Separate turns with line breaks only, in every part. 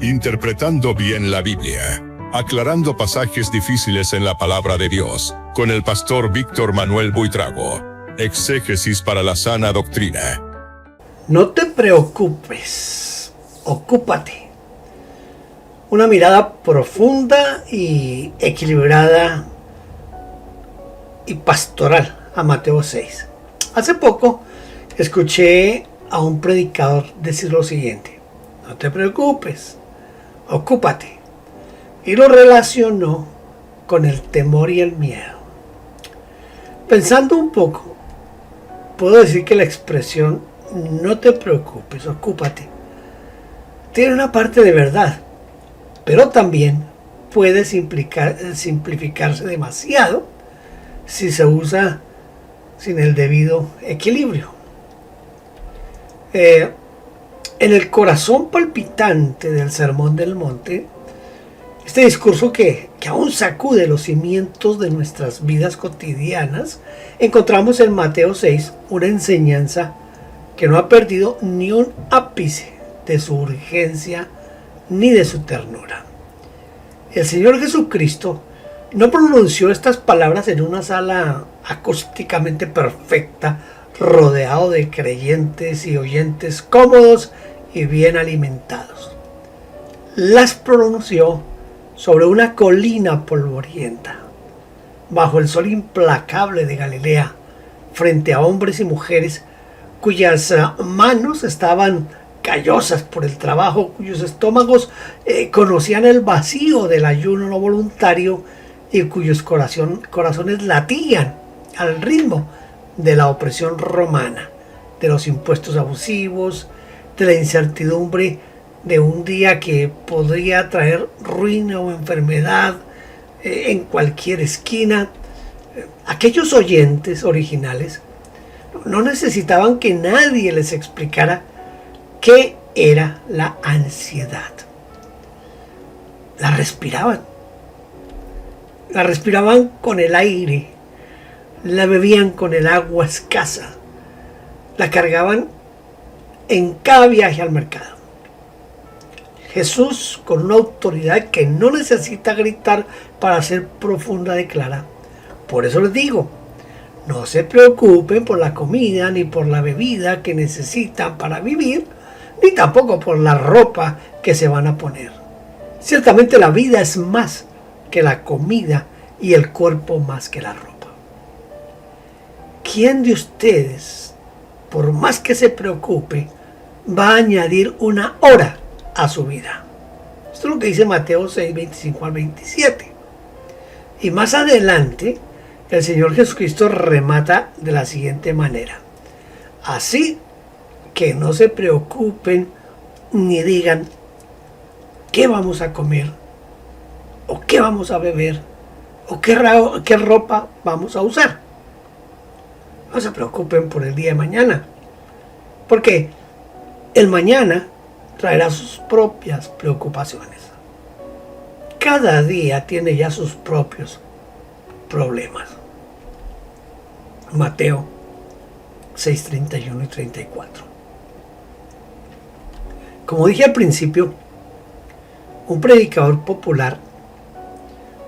Interpretando bien la Biblia. Aclarando pasajes difíciles en la palabra de Dios, con el pastor Víctor Manuel Buitrago. Exégesis para la sana doctrina.
No te preocupes, ocúpate. Una mirada profunda y equilibrada y pastoral a Mateo 6. Hace poco escuché a un predicador decir lo siguiente: no te preocupes, ocúpate. Y lo relacionó con el temor y el miedo. Pensando un poco, puedo decir que la expresión no te preocupes, ocúpate tiene una parte de verdad, pero también puede simplificarse demasiado si se usa sin el debido equilibrio. En el corazón palpitante del Sermón del Monte, este discurso que aún sacude los cimientos de nuestras vidas cotidianas, encontramos en Mateo 6 una enseñanza que no ha perdido ni un ápice de su urgencia ni de su ternura. El Señor Jesucristo no pronunció estas palabras en una sala acústicamente perfecta, rodeado de creyentes y oyentes cómodos y bien alimentados. Las pronunció sobre una colina polvorienta, bajo el sol implacable de Galilea, frente a hombres y mujeres cuyas manos estaban callosas por el trabajo, cuyos estómagos conocían el vacío del ayuno no voluntario y cuyos corazones latían al ritmo de la opresión romana, de los impuestos abusivos, de la incertidumbre de un día que podría traer ruina o enfermedad en cualquier esquina. Aquellos oyentes originales no necesitaban que nadie les explicara qué era la ansiedad. La respiraban con el aire, la bebían con el agua escasa, la cargaban en cada viaje al mercado. Jesús, con una autoridad que no necesita gritar para ser profunda, declara: por eso les digo, no se preocupen por la comida ni por la bebida que necesitan para vivir, ni tampoco por la ropa que se van a poner. Ciertamente la vida es más que la comida y el cuerpo más que la ropa. ¿Quién de ustedes, por más que se preocupe, va a añadir una hora a su vida? Esto es lo que dice Mateo 6, 25 al 27. Y más adelante, el Señor Jesucristo remata de la siguiente manera: así que no se preocupen ni digan qué vamos a comer, o qué vamos a beber, o qué ropa vamos a usar. No se preocupen por el día de mañana, porque el mañana traerá sus propias preocupaciones. Cada día tiene ya sus propios problemas. Mateo 6, 31 y 34. Como dije al principio, un predicador popular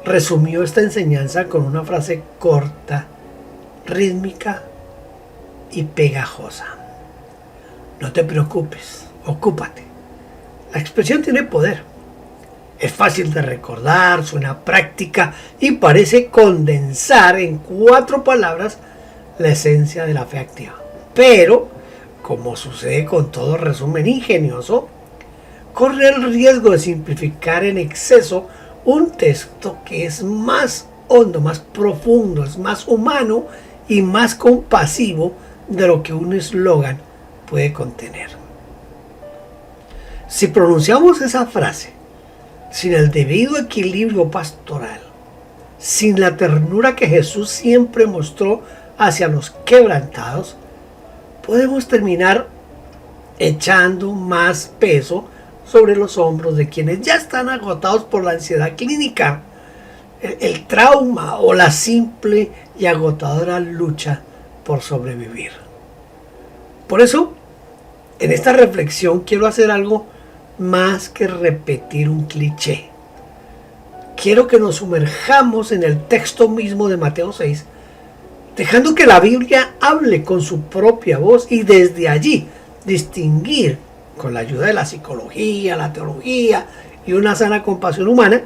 resumió esta enseñanza con una frase corta, rítmica y pegajosa: no te preocupes, ocúpate. La expresión tiene poder. Es fácil de recordar, suena práctica y parece condensar en 4 palabras la esencia de la fe activa. Pero, como sucede con todo resumen ingenioso, corre el riesgo de simplificar en exceso un texto que es más hondo, más profundo, es más humano y más compasivo de lo que un eslogan puede contener. Si pronunciamos esa frase sin el debido equilibrio pastoral, sin la ternura que Jesús siempre mostró hacia los quebrantados, podemos terminar echando más peso sobre los hombros de quienes ya están agotados por la ansiedad clínica, el trauma o la simple y agotadora lucha por sobrevivir. Por eso, en esta reflexión quiero hacer algo más que repetir un cliché. Quiero que nos sumerjamos en el texto mismo de Mateo 6, dejando que la Biblia hable con su propia voz y desde allí distinguir, con la ayuda de la psicología, la teología y una sana compasión humana,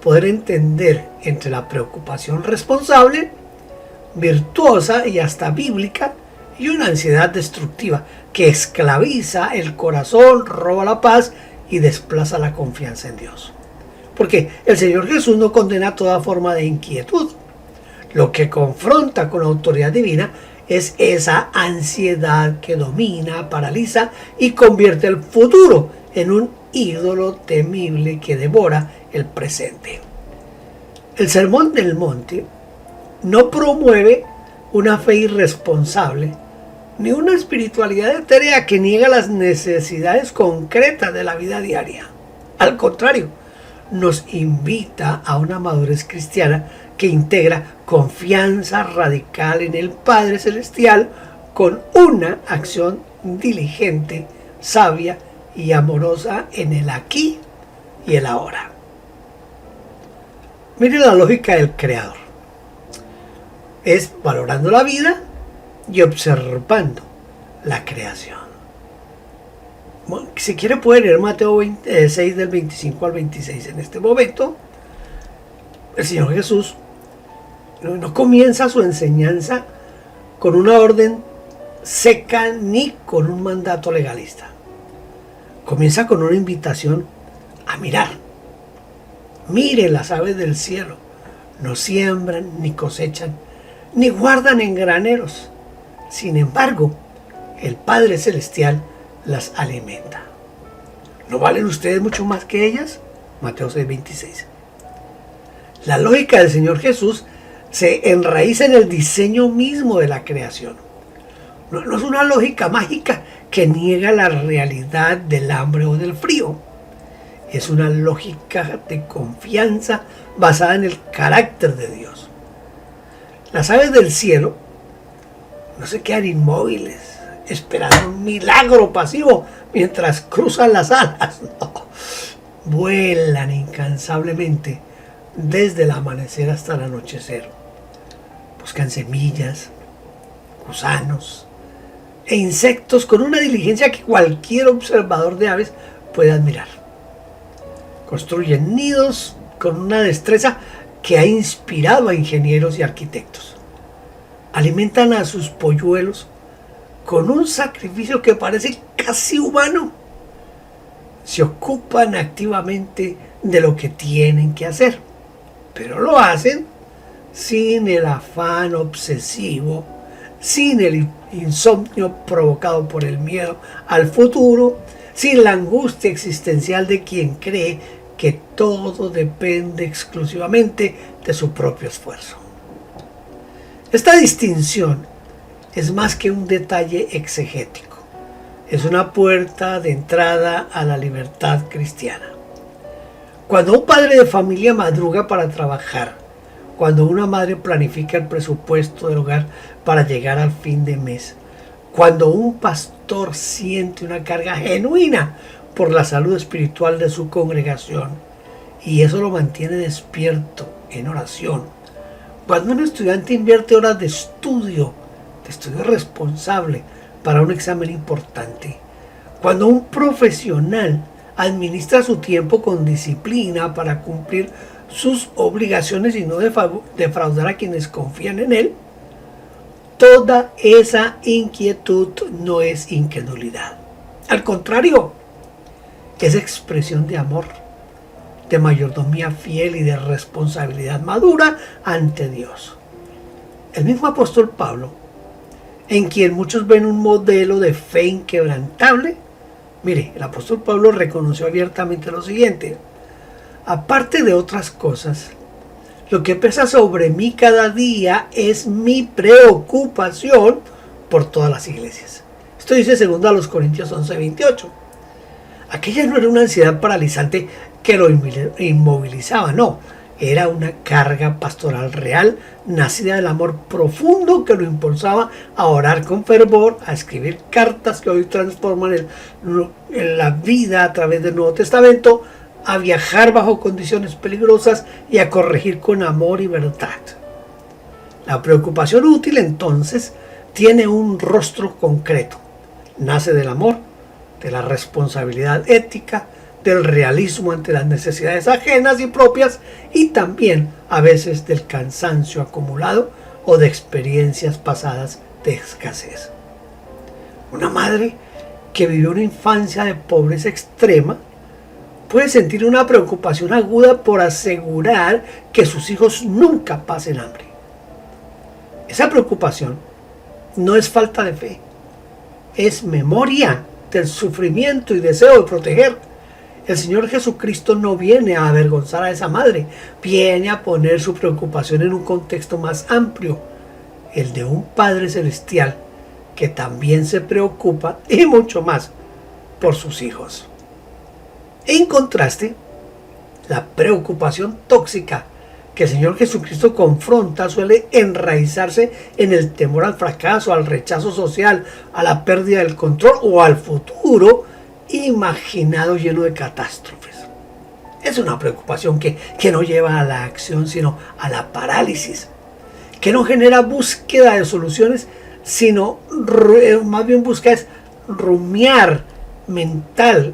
poder entender entre la preocupación responsable, virtuosa y hasta bíblica, y una ansiedad destructiva que esclaviza el corazón, roba la paz y desplaza la confianza en Dios. Porque el Señor Jesús no condena toda forma de inquietud. Lo que confronta con la autoridad divina es esa ansiedad que domina, paraliza y convierte el futuro en un ídolo temible que devora el presente. El Sermón del Monte no promueve una fe irresponsable ni una espiritualidad etérea que niega las necesidades concretas de la vida diaria. Al contrario, nos invita a una madurez cristiana que integra confianza radical en el Padre Celestial con una acción diligente, sabia y amorosa en el aquí y el ahora. Mire la lógica del Creador. Es valorando la vida y observando la creación. Bueno, si quiere puede leer Mateo 6 del 25 al 26 en este momento. El Señor Jesús no comienza su enseñanza con una orden seca ni con un mandato legalista. Comienza con una invitación a mirar. Mire las aves del cielo, no siembran ni cosechan, ni guardan en graneros. Sin embargo, el Padre Celestial las alimenta. ¿No valen ustedes mucho más que ellas? Mateo 6:26. La lógica del Señor Jesús se enraiza en el diseño mismo de la creación. No es una lógica mágica que niega la realidad del hambre o del frío. Es una lógica de confianza basada en el carácter de Dios. Las aves del cielo no se quedan inmóviles, esperando un milagro pasivo mientras cruzan las alas. No. Vuelan incansablemente desde el amanecer hasta el anochecer. Buscan semillas, gusanos e insectos con una diligencia que cualquier observador de aves puede admirar. Construyen nidos con una destreza que ha inspirado a ingenieros y arquitectos. Alimentan a sus polluelos con un sacrificio que parece casi humano. Se ocupan activamente de lo que tienen que hacer, pero lo hacen sin el afán obsesivo, sin el insomnio provocado por el miedo al futuro, sin la angustia existencial de quien cree que todo depende exclusivamente de su propio esfuerzo. Esta distinción es más que un detalle exegético, es una puerta de entrada a la libertad cristiana. Cuando un padre de familia madruga para trabajar, cuando una madre planifica el presupuesto del hogar para llegar al fin de mes, cuando un pastor siente una carga genuina por la salud espiritual de su congregación y eso lo mantiene despierto en oración, cuando un estudiante invierte horas de estudio responsable para un examen importante, cuando un profesional administra su tiempo con disciplina para cumplir sus obligaciones y no defraudar a quienes confían en él, toda esa inquietud no es incredulidad. Al contrario, es expresión de amor, de mayordomía fiel y de responsabilidad madura ante Dios. El mismo apóstol Pablo, en quien muchos ven un modelo de fe inquebrantable, mire, el apóstol Pablo reconoció abiertamente lo siguiente: aparte de otras cosas, lo que pesa sobre mí cada día es mi preocupación por todas las iglesias. Esto dice 2 Corintios 11:28. Aquella no era una ansiedad paralizante que lo inmovilizaba, no. Era una carga pastoral real, nacida del amor profundo que lo impulsaba a orar con fervor, a escribir cartas que hoy transforman la vida a través del Nuevo Testamento, a viajar bajo condiciones peligrosas y a corregir con amor y verdad. La preocupación útil, entonces, tiene un rostro concreto. Nace del amor, de la responsabilidad ética, del realismo ante las necesidades ajenas y propias, y también a veces del cansancio acumulado o de experiencias pasadas de escasez. Una madre que vivió una infancia de pobreza extrema puede sentir una preocupación aguda por asegurar que sus hijos nunca pasen hambre. Esa preocupación no es falta de fe, es memoria del sufrimiento y deseo de proteger. El Señor Jesucristo no viene a avergonzar a esa madre, viene a poner su preocupación en un contexto más amplio, el de un Padre Celestial que también se preocupa y mucho más por sus hijos. En contraste, la preocupación tóxica que el Señor Jesucristo confronta suele enraizarse en el temor al fracaso, al rechazo social, a la pérdida del control o al futuro imaginado lleno de catástrofes. Es una preocupación que no lleva a la acción, sino a la parálisis, que no genera búsqueda de soluciones, sino más bien busca es rumiar mental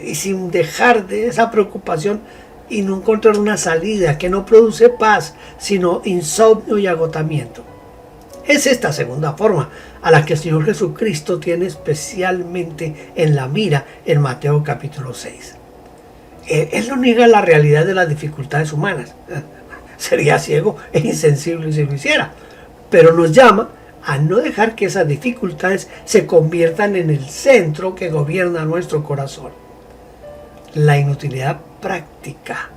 y sin dejar de esa preocupación y no encontrar una salida, que no produce paz, sino insomnio y agotamiento. Es esta segunda forma a la que el Señor Jesucristo tiene especialmente en la mira en Mateo capítulo 6. Él no niega la realidad de las dificultades humanas. Sería ciego e insensible si lo hiciera. Pero nos llama a no dejar que esas dificultades se conviertan en el centro que gobierna nuestro corazón. La inutilidad práctica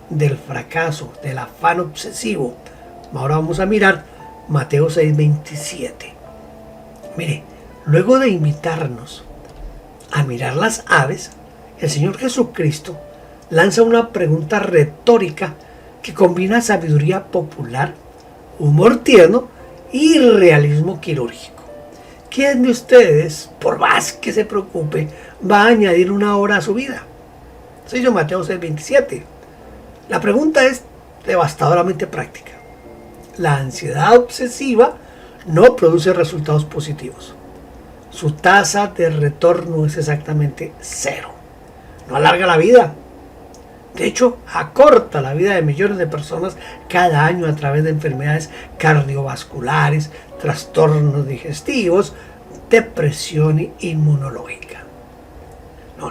del fracaso, del afán obsesivo. Ahora vamos a mirar Mateo 6:27. Mire, luego de invitarnos a mirar las aves, el Señor Jesucristo lanza una pregunta retórica que combina sabiduría popular, humor tierno y realismo quirúrgico. ¿Quién de ustedes, por más que se preocupe, va a añadir una hora a su vida? Soy yo, Mateo 6:27. La pregunta es devastadoramente práctica. La ansiedad obsesiva no produce resultados positivos. Su tasa de retorno es exactamente 0. No alarga la vida. De hecho, acorta la vida de millones de personas cada año a través de enfermedades cardiovasculares, trastornos digestivos, depresión inmunológica.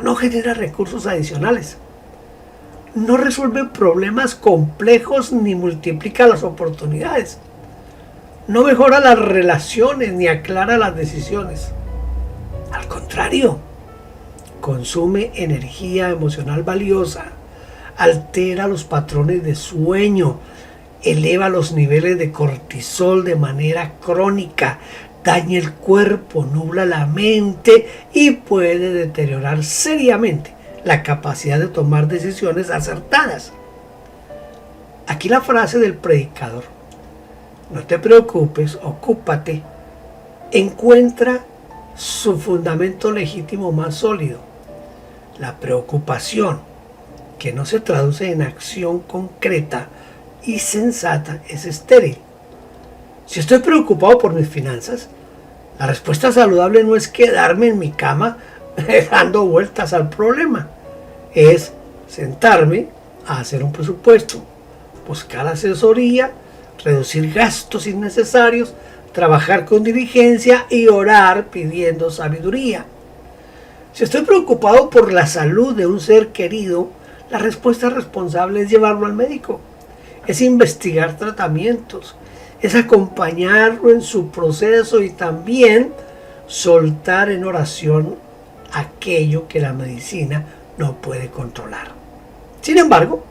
No genera recursos adicionales. No resuelve problemas complejos ni multiplica las oportunidades. No mejora las relaciones ni aclara las decisiones. Al contrario, consume energía emocional valiosa, altera los patrones de sueño, eleva los niveles de cortisol de manera crónica, daña el cuerpo, nubla la mente y puede deteriorar seriamente la capacidad de tomar decisiones acertadas. Aquí la frase del predicador: no te preocupes, ocúpate, encuentra su fundamento legítimo más sólido. La preocupación que no se traduce en acción concreta y sensata es estéril. Si estoy preocupado por mis finanzas, la respuesta saludable no es quedarme en mi cama dando vueltas al problema. Es sentarme a hacer un presupuesto, buscar asesoría, reducir gastos innecesarios, trabajar con diligencia y orar pidiendo sabiduría. Si estoy preocupado por la salud de un ser querido, la respuesta responsable es llevarlo al médico, es investigar tratamientos, es acompañarlo en su proceso y también soltar en oración aquello que la medicina no puede controlar. Sin embargo,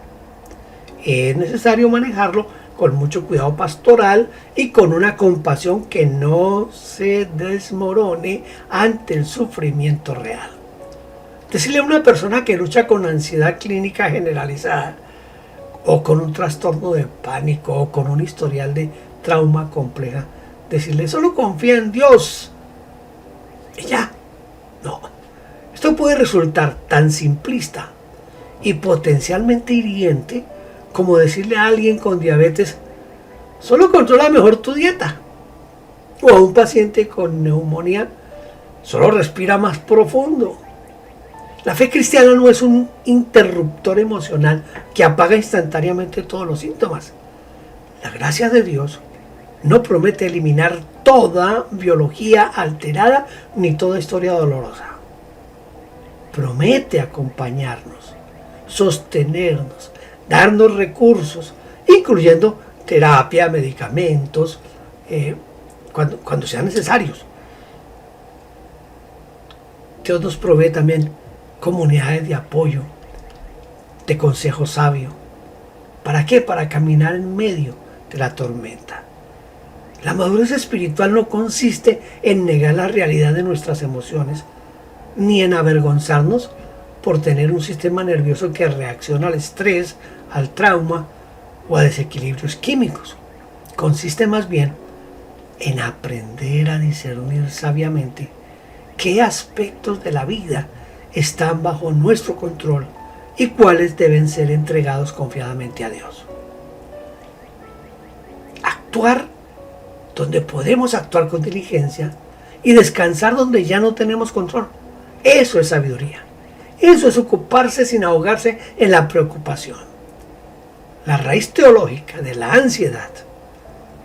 es necesario manejarlo con mucho cuidado pastoral y con una compasión que no se desmorone ante el sufrimiento real. Decirle a una persona que lucha con ansiedad clínica generalizada o con un trastorno de pánico, o con un historial de trauma compleja, decirle solo confía en Dios y ya. No, esto puede resultar tan simplista y potencialmente hiriente como decirle a alguien con diabetes solo controla mejor tu dieta, o a un paciente con neumonía solo respira más profundo. La fe cristiana no es un interruptor emocional que apaga instantáneamente todos los síntomas. La gracia de Dios no promete eliminar toda biología alterada ni toda historia dolorosa. Promete acompañarnos, sostenernos, darnos recursos, incluyendo terapia, medicamentos, cuando sean necesarios. Dios nos provee también comunidades de apoyo, de consejo sabio. ¿Para qué? Para caminar en medio de la tormenta. La madurez espiritual no consiste en negar la realidad de nuestras emociones, ni en avergonzarnos por tener un sistema nervioso que reacciona al estrés, al trauma o a desequilibrios químicos. Consiste más bien en aprender a discernir sabiamente qué aspectos de la vida están bajo nuestro control y cuáles deben ser entregados confiadamente a Dios. Actuar donde podemos actuar con diligencia y descansar donde ya no tenemos control. Eso es sabiduría. Eso es ocuparse sin ahogarse en la preocupación. La raíz teológica de la ansiedad,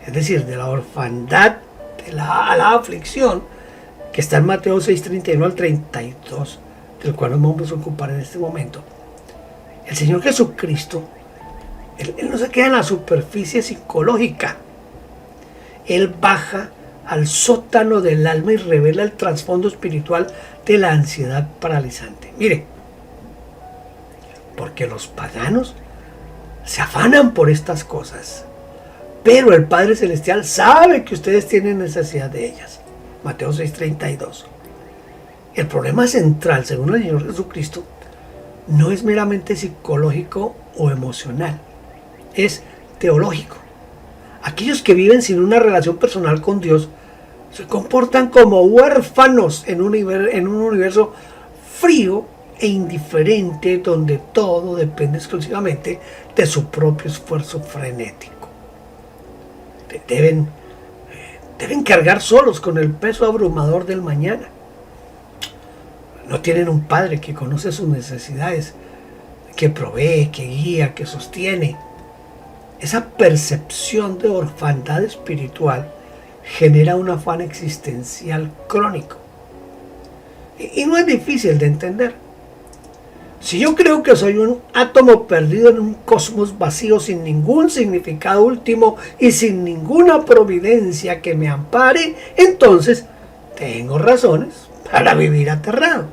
es decir, de la orfandad, de la aflicción, que está en Mateo 6:31 al 32, del cual nos vamos a ocupar en este momento. El Señor Jesucristo, Él no se queda en la superficie psicológica. Él baja al sótano del alma y revela el trasfondo espiritual de la ansiedad paralizante. Mire, porque los paganos se afanan por estas cosas, pero el Padre Celestial sabe que ustedes tienen necesidad de ellas. Mateo 6:32. El problema central, según el Señor Jesucristo, no es meramente psicológico o emocional, es teológico. Aquellos que viven sin una relación personal con Dios se comportan como huérfanos en un universo frío e indiferente, donde todo depende exclusivamente de su propio esfuerzo frenético. Deben cargar solos con el peso abrumador del mañana. No tienen un padre que conoce sus necesidades, que provee, que guía, que sostiene. Esa percepción de orfandad espiritual genera un afán existencial crónico. Y no es difícil de entender. Si yo creo que soy un átomo perdido en un cosmos vacío sin ningún significado último y sin ninguna providencia que me ampare, entonces tengo razones para vivir aterrado.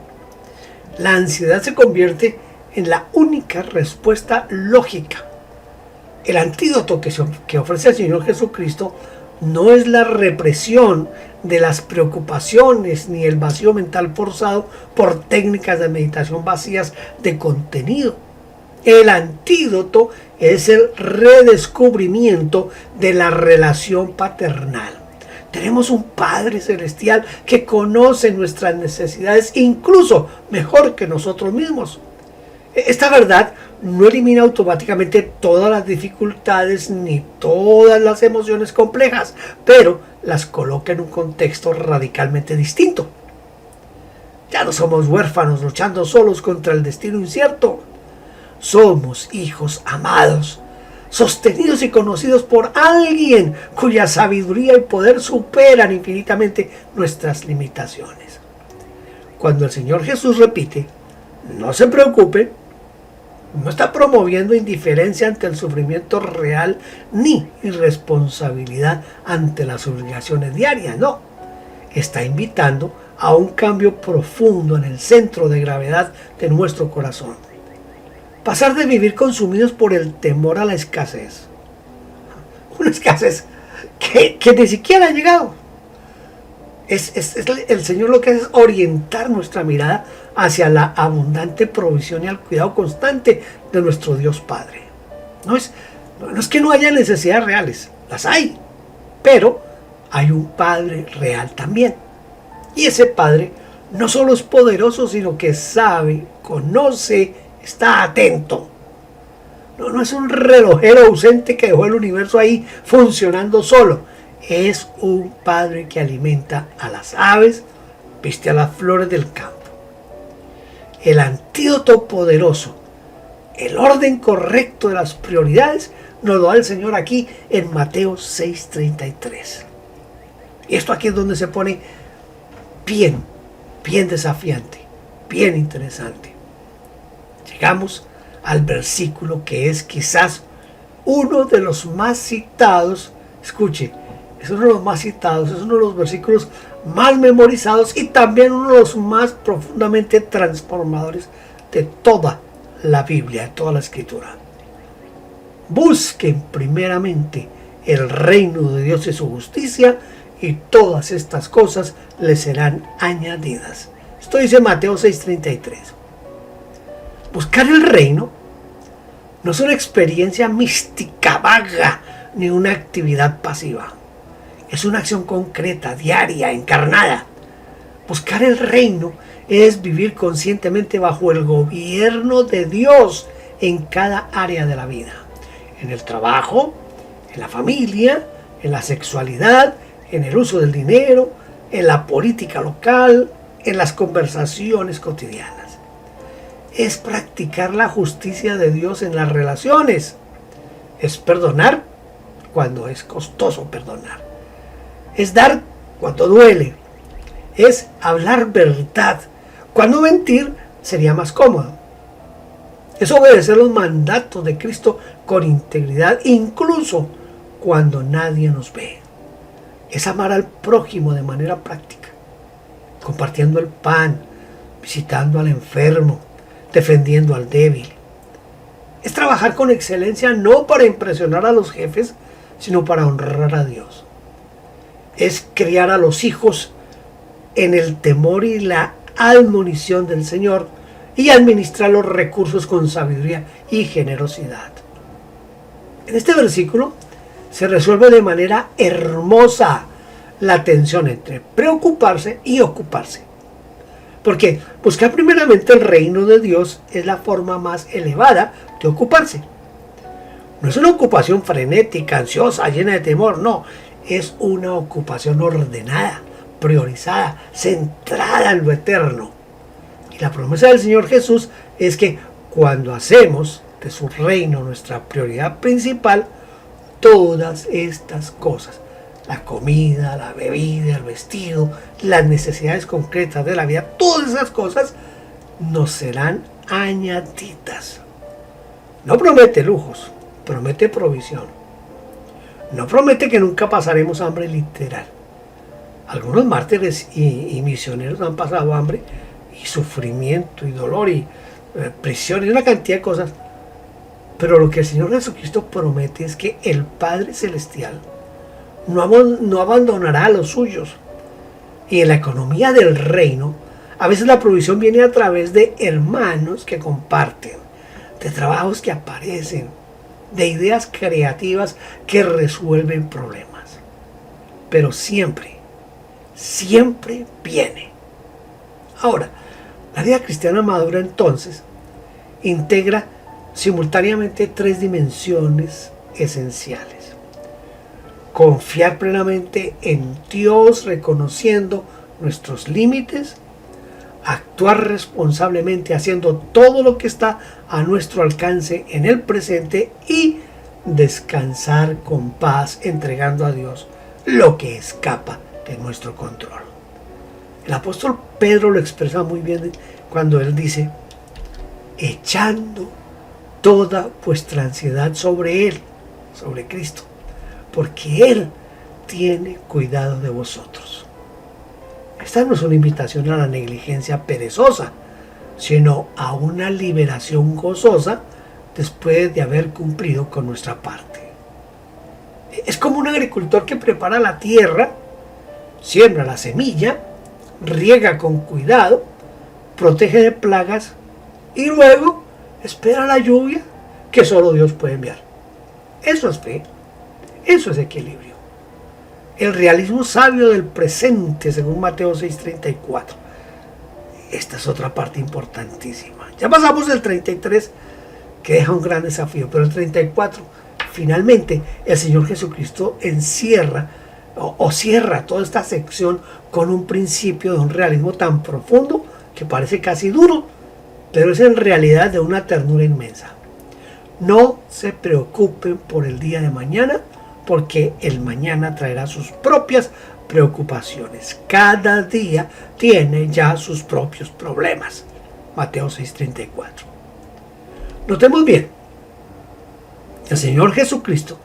La ansiedad se convierte en la única respuesta lógica. El antídoto que ofrece el Señor Jesucristo no es la represión de las preocupaciones ni el vacío mental forzado por técnicas de meditación vacías de contenido. El antídoto es el redescubrimiento de la relación paternal. Tenemos un Padre Celestial que conoce nuestras necesidades incluso mejor que nosotros mismos. Esta verdad no elimina automáticamente todas las dificultades ni todas las emociones complejas, pero las coloca en un contexto radicalmente distinto. Ya no somos huérfanos luchando solos contra el destino incierto. Somos hijos amados, sostenidos y conocidos por alguien cuya sabiduría y poder superan infinitamente nuestras limitaciones. Cuando el Señor Jesús repite, no se preocupe, no está promoviendo indiferencia ante el sufrimiento real ni irresponsabilidad ante las obligaciones diarias, no. Está invitando a un cambio profundo en el centro de gravedad de nuestro corazón. Pasar de vivir consumidos por el temor a la escasez. Una escasez que ni siquiera ha llegado. El Señor lo que hace es orientar nuestra mirada hacia la abundante provisión y al cuidado constante de nuestro Dios Padre. No es que no haya necesidades reales, las hay, pero hay un Padre real también. Y ese Padre no solo es poderoso, sino que sabe, conoce, está atento. No es un relojero ausente que dejó el universo ahí funcionando solo. Es un Padre que alimenta a las aves, viste a las flores del campo. El antídoto poderoso, el orden correcto de las prioridades, nos lo da el Señor aquí en Mateo 6:33. Y esto aquí es donde se pone bien desafiante, bien interesante. Llegamos al versículo que es quizás uno de los más citados. Escuche, es uno de los más citados, es uno de los versículos más memorizados y también uno de los más profundamente transformadores de toda la Biblia, de toda la Escritura. Busquen primeramente el reino de Dios y su justicia, y todas estas cosas les serán añadidas. Esto dice Mateo 6:33. Buscar el reino no es una experiencia mística vaga ni una actividad pasiva. Es una acción concreta, diaria, encarnada. Buscar el reino es vivir conscientemente bajo el gobierno de Dios en cada área de la vida. En el trabajo, en la familia, en la sexualidad, en el uso del dinero, en la política local, en las conversaciones cotidianas. Es practicar la justicia de Dios en las relaciones. Es perdonar cuando es costoso perdonar. Es dar cuando duele. Es hablar verdad cuando mentir sería más cómodo. Es obedecer los mandatos de Cristo con integridad, incluso cuando nadie nos ve. Es amar al prójimo de manera práctica, compartiendo el pan, visitando al enfermo, defendiendo al débil. Es trabajar con excelencia no para impresionar a los jefes, sino para honrar a Dios. Es criar a los hijos en el temor y la admonición del Señor y administrar los recursos con sabiduría y generosidad. En este versículo se resuelve de manera hermosa la tensión entre preocuparse y ocuparse. Porque buscar primeramente el reino de Dios es la forma más elevada de ocuparse. No es una ocupación frenética, ansiosa, llena de temor, no. Es una ocupación ordenada, priorizada, centrada en lo eterno. Y la promesa del Señor Jesús es que cuando hacemos de su reino nuestra prioridad principal, todas estas cosas, la comida, la bebida, el vestido, las necesidades concretas de la vida, todas esas cosas nos serán añadidas. No promete lujos, promete provisión. No promete que nunca pasaremos hambre literal. Algunos mártires y misioneros han pasado hambre y sufrimiento y dolor y prisión y una cantidad de cosas. Pero lo que el Señor Jesucristo promete es que el Padre Celestial no abandonará a los suyos. Y en la economía del reino, a veces la provisión viene a través de hermanos que comparten, de trabajos que aparecen, de ideas creativas que resuelven problemas. Pero siempre viene. Ahora, la vida cristiana madura entonces integra simultáneamente tres dimensiones esenciales. Confiar plenamente en Dios reconociendo nuestros límites, actuar responsablemente haciendo todo lo que está a nuestro alcance en el presente y descansar con paz entregando a Dios lo que escapa de nuestro control. El apóstol Pedro lo expresa muy bien cuando él dice: echando toda vuestra ansiedad sobre Él, sobre Cristo, porque Él tiene cuidado de vosotros. Esta no es una invitación a la negligencia perezosa, sino a una liberación gozosa después de haber cumplido con nuestra parte. Es como un agricultor que prepara la tierra, siembra la semilla, riega con cuidado, protege de plagas y luego espera la lluvia que solo Dios puede enviar. Eso es fe, eso es equilibrio. El realismo sabio del presente, según Mateo 6:34. Esta es otra parte importantísima. Ya pasamos el 33, que deja un gran desafío, pero el 34, finalmente, el Señor Jesucristo encierra o cierra toda esta sección con un principio de un realismo tan profundo que parece casi duro, pero es en realidad de una ternura inmensa. No se preocupen por el día de mañana, porque el mañana traerá sus propias preocupaciones. Cada día tiene ya sus propios problemas. Mateo 6:34. Notemos bien, el Señor Jesucristo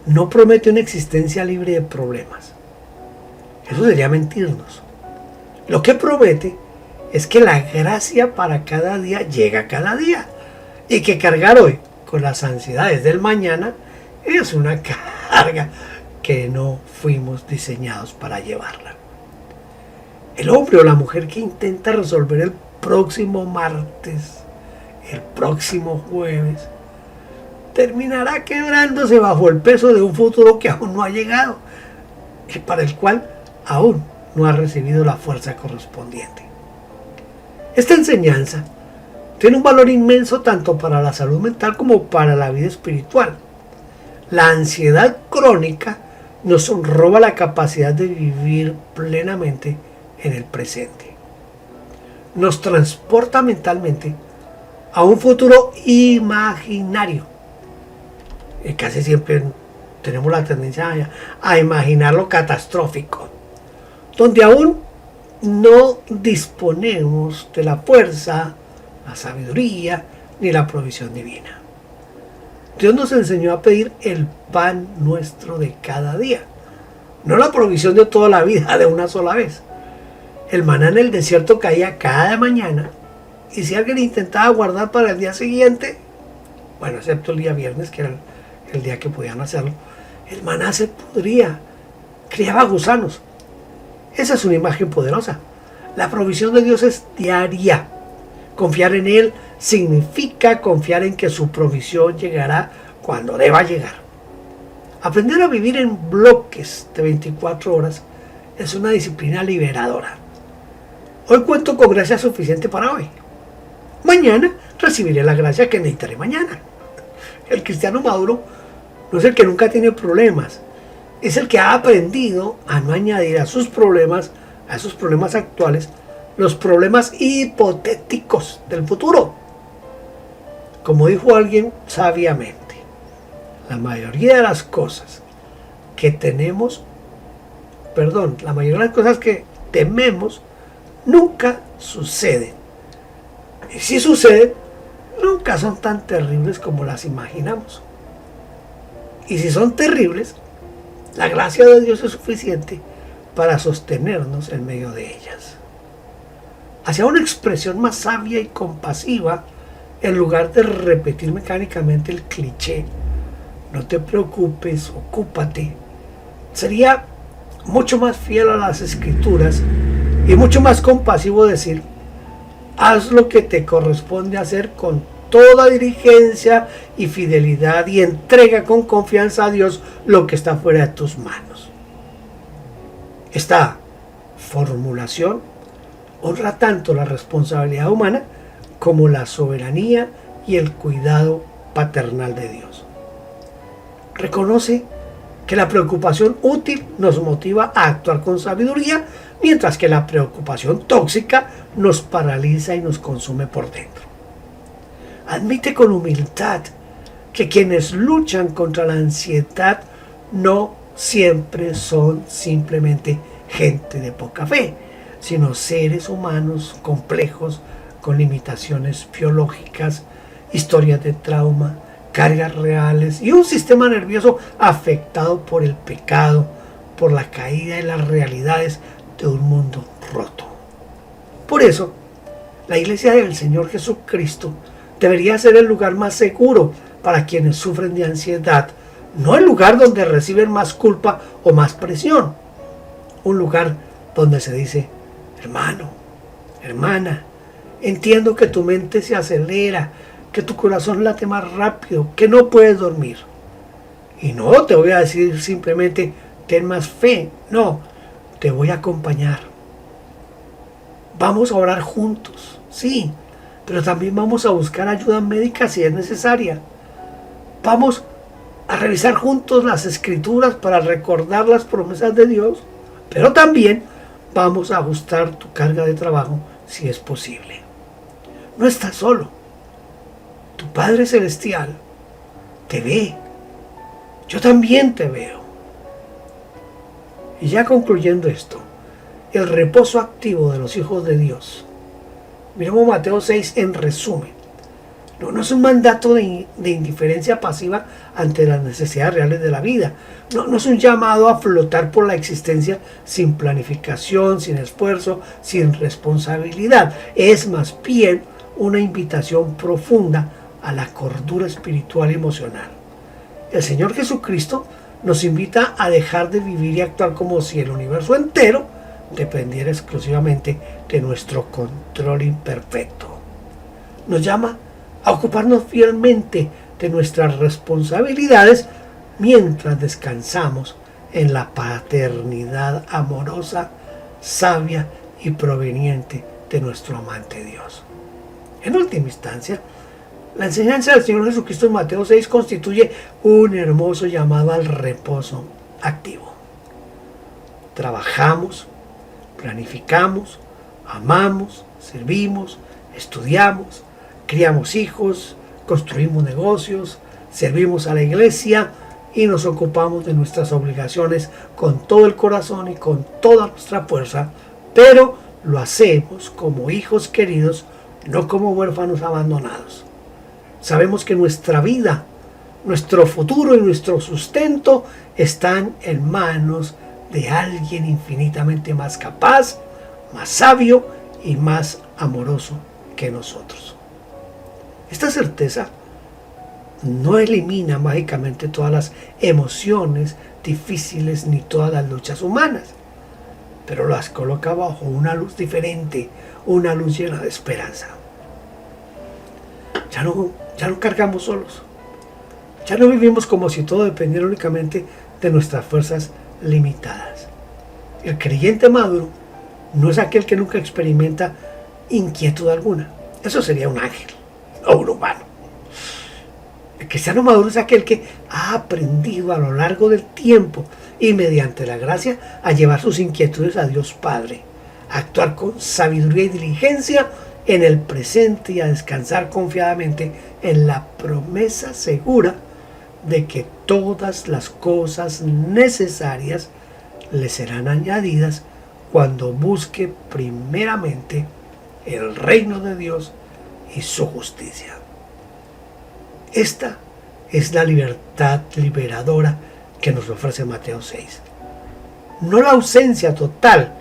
no promete una existencia libre de problemas. Eso sería mentirnos. Lo que promete es que la gracia para cada día llega cada día, y que cargar hoy con las ansiedades del mañana es una carga que no fuimos diseñados para llevarla. El hombre o la mujer que intenta resolver el próximo martes, el próximo jueves, terminará quebrándose bajo el peso de un futuro que aún no ha llegado y para el cual aún no ha recibido la fuerza correspondiente. Esta enseñanza tiene un valor inmenso tanto para la salud mental como para la vida espiritual. La ansiedad crónica nos roba la capacidad de vivir plenamente en el presente. Nos transporta mentalmente a un futuro imaginario. Y casi siempre tenemos la tendencia a imaginar lo catastrófico, donde aún no disponemos de la fuerza, la sabiduría ni la provisión divina. Dios nos enseñó a pedir el pan nuestro de cada día, no la provisión de toda la vida de una sola vez. El maná en el desierto caía cada mañana, y si alguien intentaba guardar para el día siguiente, bueno, excepto el día viernes, que era el día que podían hacerlo, el maná se pudría, criaba gusanos. Esa es una imagen poderosa. La provisión de Dios es diaria. Confiar en Él significa confiar en que su provisión llegará cuando deba llegar. Aprender a vivir en bloques de 24 horas es una disciplina liberadora. Hoy cuento con gracia suficiente para hoy. Mañana recibiré la gracia que necesitaré mañana. El cristiano maduro no es el que nunca tiene problemas, es el que ha aprendido a no añadir a sus problemas actuales, los problemas hipotéticos del futuro. Como dijo alguien sabiamente, la mayoría de las cosas que tememos nunca suceden. Y si suceden, nunca son tan terribles como las imaginamos. Y si son terribles, la gracia de Dios es suficiente para sostenernos en medio de ellas. Hacia una expresión más sabia y compasiva, en lugar de repetir mecánicamente el cliché, no te preocupes, ocúpate, sería mucho más fiel a las Escrituras y mucho más compasivo decir: haz lo que te corresponde hacer con toda diligencia y fidelidad, y entrega con confianza a Dios lo que está fuera de tus manos. Esta formulación honra tanto la responsabilidad humana como la soberanía y el cuidado paternal de Dios. Reconoce que la preocupación útil nos motiva a actuar con sabiduría, mientras que la preocupación tóxica nos paraliza y nos consume por dentro. Admite con humildad que quienes luchan contra la ansiedad no siempre son simplemente gente de poca fe, sino seres humanos complejos con limitaciones biológicas, historias de trauma, cargas reales y un sistema nervioso afectado por el pecado, por la caída de las realidades de un mundo roto. Por eso, la Iglesia del Señor Jesucristo debería ser el lugar más seguro para quienes sufren de ansiedad, no el lugar donde reciben más culpa o más presión. Un lugar donde se dice: hermano, hermana, entiendo que tu mente se acelera, que tu corazón late más rápido, que no puedes dormir. Y no te voy a decir simplemente ten más fe, no, te voy a acompañar. Vamos a orar juntos, sí, pero también vamos a buscar ayuda médica si es necesaria. Vamos a revisar juntos las escrituras para recordar las promesas de Dios, pero también vamos a ajustar tu carga de trabajo si es posible. No estás solo. Tu Padre Celestial te ve. Yo también te veo. Y ya concluyendo esto, el reposo activo de los hijos de Dios. Miremos Mateo 6 en resumen. No es un mandato de indiferencia pasiva ante las necesidades reales de la vida. No es un llamado a flotar por la existencia sin planificación, sin esfuerzo, sin responsabilidad. Es más bien una invitación profunda a la cordura espiritual y emocional. El Señor Jesucristo nos invita a dejar de vivir y actuar como si el universo entero dependiera exclusivamente de nuestro control imperfecto. Nos llama a ocuparnos fielmente de nuestras responsabilidades mientras descansamos en la paternidad amorosa, sabia y proveniente de nuestro amante Dios. En última instancia, la enseñanza del Señor Jesucristo en Mateo 6 constituye un hermoso llamado al reposo activo. Trabajamos, planificamos, amamos, servimos, estudiamos, criamos hijos, construimos negocios, servimos a la iglesia y nos ocupamos de nuestras obligaciones con todo el corazón y con toda nuestra fuerza, pero lo hacemos como hijos queridos, no como huérfanos abandonados. Sabemos que nuestra vida, nuestro futuro y nuestro sustento están en manos de alguien infinitamente más capaz, más sabio y más amoroso que nosotros. Esta certeza no elimina mágicamente todas las emociones difíciles ni todas las luchas humanas, pero las coloca bajo una luz diferente, una luz llena de esperanza. Ya no cargamos solos. Ya no vivimos como si todo dependiera únicamente de nuestras fuerzas limitadas. El creyente maduro no es aquel que nunca experimenta inquietud alguna. Eso sería un ángel o un humano. El cristiano maduro es aquel que ha aprendido a lo largo del tiempo y mediante la gracia a llevar sus inquietudes a Dios Padre, a actuar con sabiduría y diligencia en el presente y a descansar confiadamente en la promesa segura de que todas las cosas necesarias le serán añadidas cuando busque primeramente el reino de Dios y su justicia. Esta es la libertad liberadora que nos ofrece Mateo 6. No la ausencia total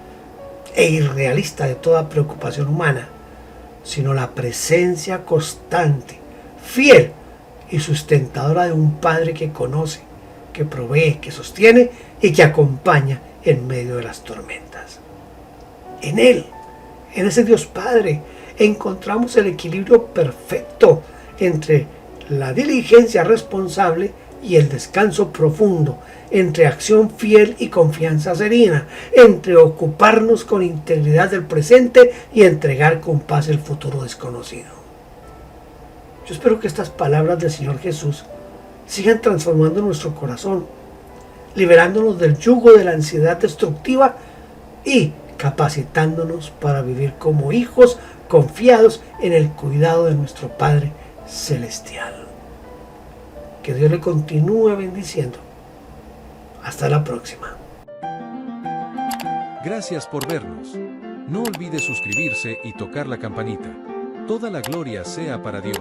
e irrealista de toda preocupación humana, sino la presencia constante, fiel y sustentadora de un Padre que conoce, que provee, que sostiene y que acompaña en medio de las tormentas. En Él, en ese Dios Padre, encontramos el equilibrio perfecto entre la diligencia responsable y el descanso profundo, entre acción fiel y confianza serena, entre ocuparnos con integridad del presente y entregar con paz el futuro desconocido. Yo espero que estas palabras del Señor Jesús sigan transformando nuestro corazón, liberándonos del yugo de la ansiedad destructiva y capacitándonos para vivir como hijos confiados en el cuidado de nuestro Padre Celestial. Que Dios le continúe bendiciendo. Hasta la próxima.
Gracias por vernos. No olvide suscribirse y tocar la campanita. Toda la gloria sea para Dios.